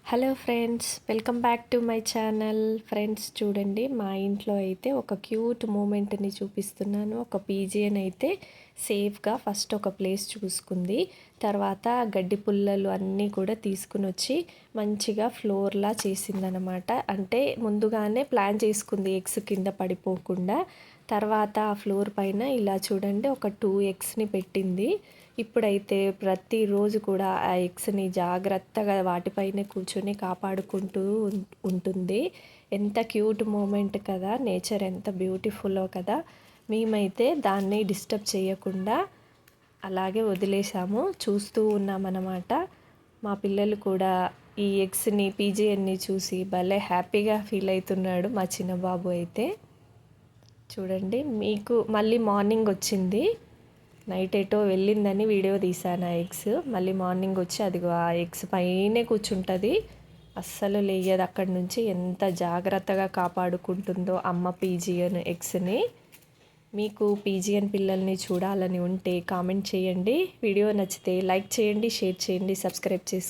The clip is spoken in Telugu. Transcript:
Hello friends, welcome back to my channel. Friends చూడండి, మా ఇంట్లో అయితే ఒక క్యూట్ మూమెంట్ని చూపిస్తున్నాను. ఒక పీజియన్ అయితే సేఫ్గా ఫస్ట్ ఒక ప్లేస్ చూసుకుంది. తర్వాత గడ్డి పుల్లలు అన్నీ కూడా తీసుకుని వచ్చి మంచిగా ఫ్లోర్లా చేసిందనమాట. అంటే ముందుగానే ప్లాన్ చేసుకుంది ఎగ్స్ కింద పడిపోకుండా. తర్వాత ఆ ఫ్లోర్ పైన ఇలా చూడండి ఒక 2 ఎగ్స్ని పెట్టింది. ఇప్పుడైతే ప్రతిరోజు కూడా ఆ ఎగ్స్‌ని జాగ్రత్తగా వాటిపైనే కూర్చొని కాపాడుకుంటూ ఉంటుంది. ఎంత క్యూట్ మూమెంట్ కదా! నేచర్ ఎంత బ్యూటిఫుల్లో కదా! మేమైతే దాన్ని డిస్టర్బ్ చేయకుండా అలాగే వదిలేసాము. చూస్తూ ఉన్నామన్నమాట. మా పిల్లలు కూడా ఈ ఎగ్స్‌ని, పీజియన్‌ని చూసి భలే హ్యాపీగా ఫీల్ అవుతున్నాడు మా చిన్న బాబు అయితే. చూడండి, మీకు మళ్ళీ మార్నింగ్ వచ్చింది. నైట్ ఎటో వెళ్ళిందని వీడియో తీశాను ఆ ఎగ్స్. మళ్ళీ మార్నింగ్ వచ్చి అదిగో ఆ ఎగ్స్ పైనే కూర్చుంటుంది. అస్సలు లేయదు అక్కడి నుంచి. ఎంత జాగ్రత్తగా కాపాడుకుంటుందో అమ్మ పీజియన్ ఎగ్స్ని. మీకు పీజియన్ పిల్లల్ని చూడాలని ఉంటే కామెంట్ చేయండి. వీడియో నచ్చితే లైక్ చేయండి, షేర్ చేయండి, సబ్స్క్రైబ్ చేసుకోండి.